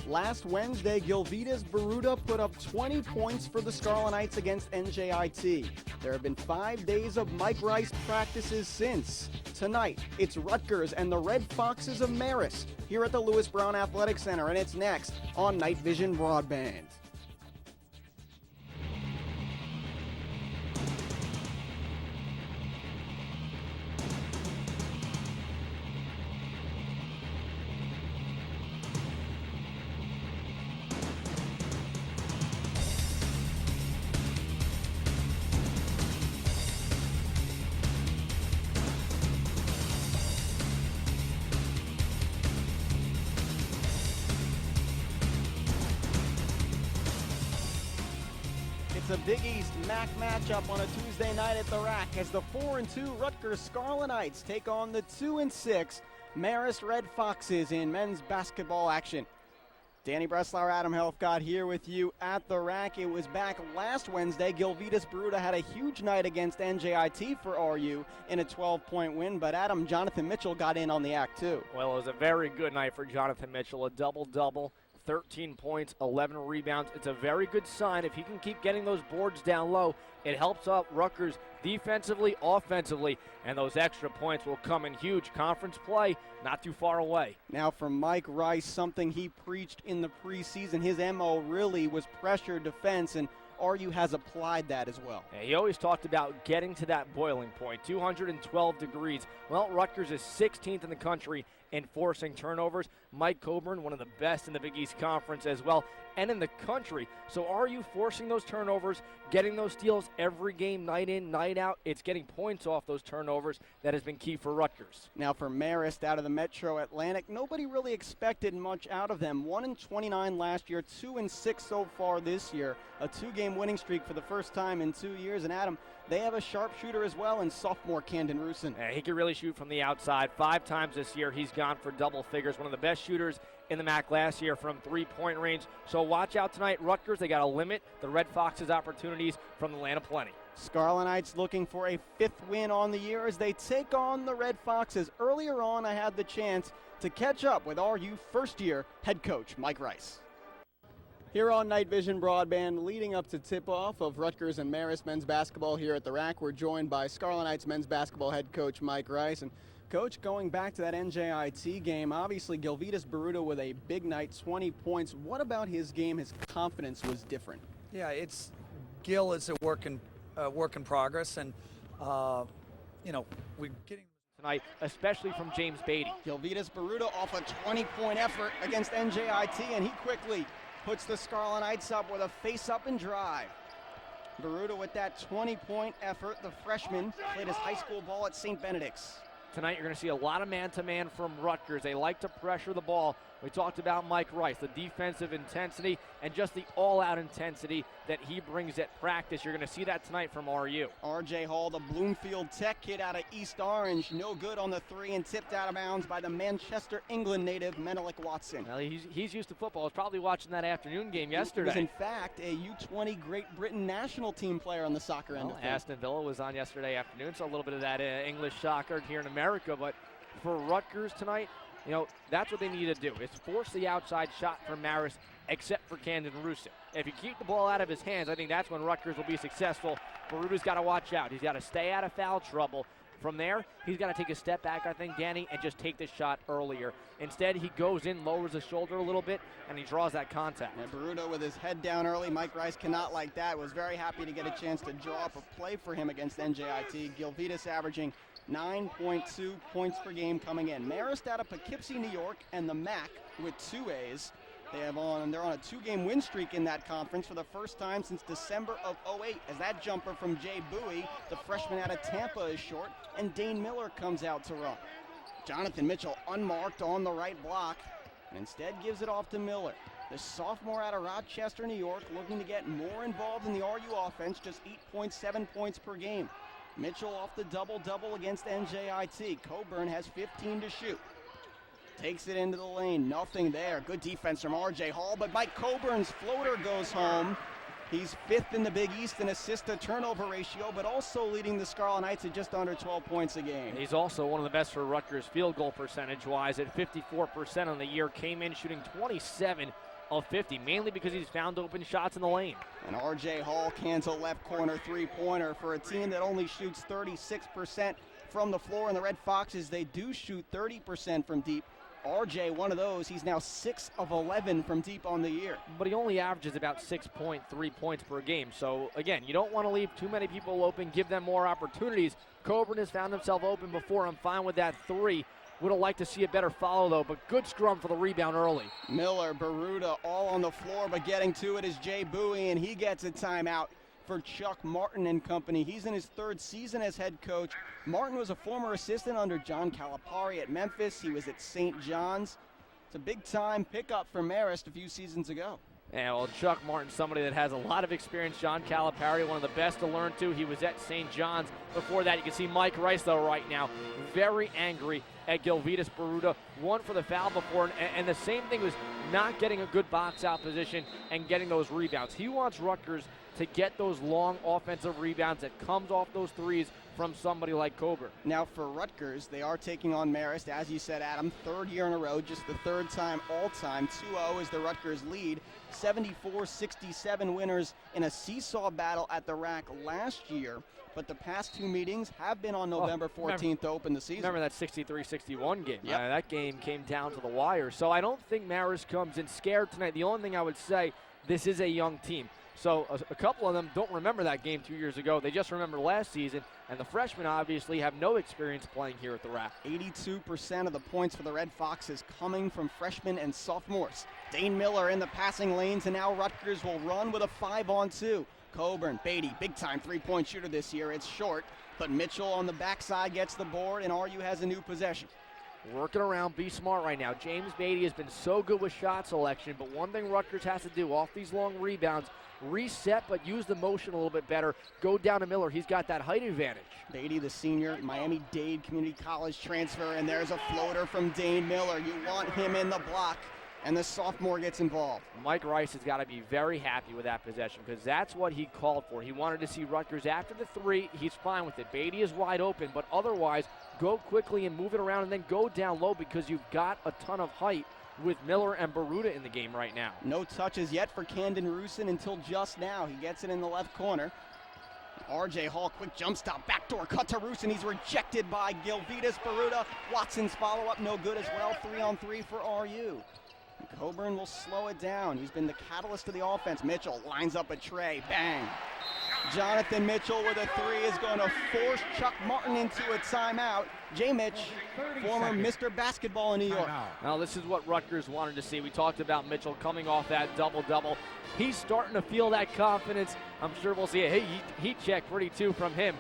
Last Wednesday, Gilvitas Baruta put up 20 points for the Scarlet Knights against NJIT. There have been 5 days of Mike Rice practices since. Tonight, it's Rutgers and the Red Foxes of Marist here at the Lewis Brown Athletic Center, and it's next on Night Vision Broadband. It's a Big East MAC matchup on a Tuesday night at the Rack as the 4-2 Rutgers Scarlet Knights take on the 2-6 Marist Red Foxes in men's basketball action. Danny Breslauer, Adam Helfgott here with you at the Rack. It was back last Wednesday. Gilvitas Baruta had a huge night against NJIT for RU in a 12-point win, but Adam, Jonathan Mitchell got in on the act too. Well, it was a very good night for Jonathan Mitchell, a double-double. 13 points, 11 rebounds. It's a very good sign. If he can keep getting those boards down low, it helps out Rutgers defensively, offensively, and those extra points will come in huge. Conference play not too far away. Now for Mike Rice, something he preached in the preseason, his MO really was pressure defense, and RU has applied that as well. Yeah, he always talked about getting to that boiling point, 212 degrees. Well, Rutgers is 16th in the country in forcing turnovers. Mike Coburn, one of the best in the Big East Conference as well, and in the country. So are you forcing those turnovers, getting those steals every game, night in, night out? It's getting points off those turnovers that has been key for Rutgers. Now for Marist out of the Metro Atlantic, nobody really expected much out of them. 1-29 last year, 2-6 so far this year. A 2-game winning streak for the first time in 2 years. And Adam, they have a sharpshooter as well in sophomore Camden Rusin. Yeah, he can really shoot from the outside. 5 times this year he's gone for double figures. One of the best shooters in the MAC last year from three-point range. So watch out tonight, Rutgers. They got to limit the Red Foxes' opportunities from the land of plenty. Scarlet Knights looking for a 5th win on the year as they take on the Red Foxes. Earlier on, I had the chance to catch up with RU first-year head coach Mike Rice. Here on Night Vision Broadband, leading up to tip-off of Rutgers and Marist men's basketball here at the Rack, we're joined by Scarlet Knights men's basketball head coach Mike Rice. And Coach, going back to that NJIT game, obviously Gilvitas Baruta with a big night, 20 points. What about his game, his confidence was different? Yeah, Gil is a work in progress, and we're getting tonight, especially from James Beatty. Gilvitas Baruta off a 20-point effort against NJIT, and he quickly puts the Scarlet Knights up with a face-up and drive. Baruta with that 20-point effort. The freshman played his high school ball at St. Benedict's. Tonight you're going to see a lot of man-to-man from Rutgers. They like to pressure the ball. We talked about Mike Rice, the defensive intensity and just the all-out intensity that he brings at practice. You're going to see that tonight from RU. R.J. Hall, the Bloomfield Tech kid out of East Orange, no good on the 3 and tipped out of bounds by the Manchester, England native Menelik Watson. Well, he's used to football. I was probably watching that afternoon game yesterday. He was, in fact, a U20 Great Britain national team player on the soccer end of things. Aston Villa was on yesterday afternoon, so a little bit of that English soccer here in America. But for Rutgers tonight, that's what they need to do, is force the outside shot from Marist, except for Camden Rusin. If you keep the ball out of his hands, I think that's when Rutgers will be successful. Baruta's got to watch out. He's got to stay out of foul trouble. From there, he's got to take a step back, I think, Danny, and just take the shot earlier. Instead, he goes in, lowers his shoulder a little bit, and he draws that contact. And Baruta with his head down early. Mike Rice cannot like that. Was very happy to get a chance to draw up a play for him against NJIT. Gilvitas averaging 9.2 points per game coming in. Marist out of Poughkeepsie, New York, and the MAC with 2 A's. They're on a 2-game win streak in that conference for the first time since December of 08, as that jumper from Jay Bowie, the freshman out of Tampa, is short, and Dane Miller comes out to run. Jonathan Mitchell unmarked on the right block, and instead gives it off to Miller. The sophomore out of Rochester, New York, looking to get more involved in the RU offense, just 8.7 points per game. Mitchell off the double-double against NJIT. Coburn has 15 to shoot. Takes it into the lane, nothing there. Good defense from R.J. Hall, but Mike Coburn's floater goes home. He's 5th in the Big East in assist-to-turnover ratio, but also leading the Scarlet Knights at just under 12 points a game. He's also one of the best for Rutgers field goal percentage-wise at 54% on the year. Came in shooting 27 of 50, mainly because he's found open shots in the lane. And R.J. Hall cans a left corner three-pointer for a team that only shoots 36% from the floor. And the Red Foxes, they do shoot 30% from deep. RJ, one of those, he's now 6 of 11 from deep on the year. But he only averages about 6.3 points per game. So, again, you don't want to leave too many people open, give them more opportunities. Coburn has found himself open before. I'm fine with that 3. Would have liked to see a better follow, though, but good scrum for the rebound early. Miller, Baruta, all on the floor, but getting to it is Jay Bowie, and he gets a timeout for Chuck Martin and company. He's in his 3rd season as head coach. Martin was a former assistant under John Calipari at Memphis. He was at St. John's. It's a big-time pickup for Marist a few seasons ago. Yeah, well, Chuck Martin, somebody that has a lot of experience. John Calipari, one of the best to learn to. He was at St. John's. Before that, you can see Mike Rice, though, right now, very angry at Gilvitas Baruta. 1 for the foul before, and the same thing was not getting a good box-out position and getting those rebounds. He wants Rutgers to get those long offensive rebounds that comes off those threes from somebody like Coburn. Now for Rutgers, they are taking on Marist, as you said, Adam, 3rd year in a row, just the 3rd time all-time. 2-0 is the Rutgers lead. 74-67 winners in a seesaw battle at the rack last year, but the past 2 meetings have been on November 14th to open the season. Remember that 63-61 game? Yep. That game came down to the wire. So I don't think Marist comes in scared tonight. The only thing I would say, this is a young team. So a couple of them don't remember that game 2 years ago. They just remember last season, and the freshmen obviously have no experience playing here at the rack. 82% of the points for the Red Foxes coming from freshmen and sophomores. Dane Miller in the passing lanes, and now Rutgers will run with a 5-on-2. Coburn, Beatty, big-time three-point shooter this year. It's short, but Mitchell on the backside gets the board, and RU has a new possession. Working around, be smart right now. James Beatty has been so good with shot selection, but one thing Rutgers has to do off these long rebounds, reset, but use the motion a little bit better. Go down to Miller. He's got that height advantage. Beatty, the senior, Miami-Dade Community College transfer, and there's a floater from Dane Miller. You want him in the block, and the sophomore gets involved. Mike Rice has got to be very happy with that possession because that's what he called for. He wanted to see Rutgers after the 3. He's fine with it. Beatty is wide open, but otherwise, go quickly and move it around and then go down low because you've got a ton of height with Miller and Baruta in the game right now. No touches yet for Camden Rusin until just now. He gets it in the left corner. R.J. Hall, quick jump stop, backdoor cut to Rusin. He's rejected by Gilvitas Baruta. Watson's follow-up, no good as well. 3-on-3 for RU. Coburn will slow it down. He's been the catalyst to the offense. Mitchell lines up a tray, bang. Jonathan Mitchell with a 3 is going to force Chuck Martin into a timeout. Jay Mitch, former Mr. Basketball in New York. Now this is what Rutgers wanted to see. We talked about Mitchell coming off that double-double. He's starting to feel that confidence. I'm sure we'll see a heat check pretty too from him.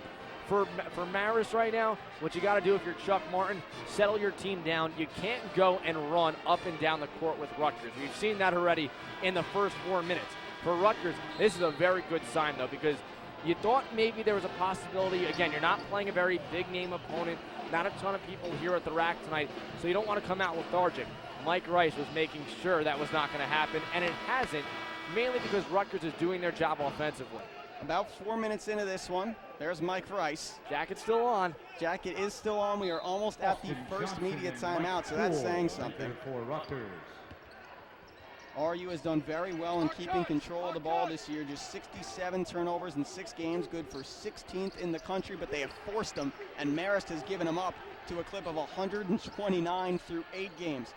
For Marist right now, what you got to do if you're Chuck Martin, settle your team down. You can't go and run up and down the court with Rutgers. We've seen that already in the first 4 minutes. For Rutgers, this is a very good sign, though, because you thought maybe there was a possibility. Again, you're not playing a very big-name opponent, not a ton of people here at the rack tonight, so you don't want to come out lethargic. Mike Rice was making sure that was not going to happen, and it hasn't, mainly because Rutgers is doing their job offensively. About 4 minutes into this one, there's Mike Rice. Jacket's still on. Jacket is still on. We are almost at the first media timeout, so that's saying something. For Rutgers. RU has done very well in keeping control of the ball this year. Just 67 turnovers in 6 games, good for 16th in the country, but they have forced them, and Marist has given them up to a clip of 129 through 8 games.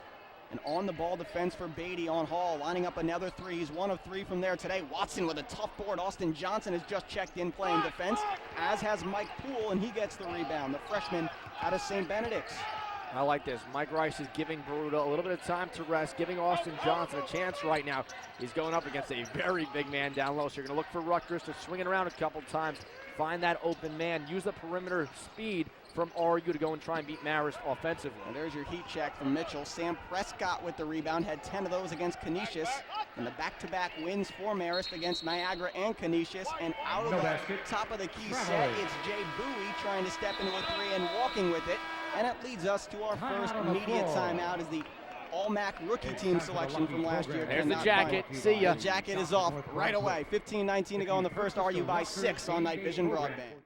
And on the ball defense for Beatty on Hall, lining up another 3. He's 1 of 3 from there today. Watson with a tough board. Austin Johnson has just checked in playing defense, as has Mike Poole, and he gets the rebound. The freshman out of St. Benedict's. I like this. Mike Rice is giving Baruta a little bit of time to rest, giving Austin Johnson a chance right now. He's going up against a very big man down low, so you're going to look for Rutgers to swing it around a couple times, find that open man, use the perimeter speed from RU to go and try and beat Marist offensively. And there's your heat check from Mitchell. Sam Prescott with the rebound, had 10 of those against Canisius. And the back-to-back wins for Marist against Niagara and Canisius. And out of the top of the key set, it's Jay Bowie trying to step into a 3 and walking with it. And it leads us to our first media timeout as the All-MAC rookie team selection from last year. There's the jacket. See ya. The jacket is off right away. 15-19 to go in the first. RU by 6 on Night Vision Broadband.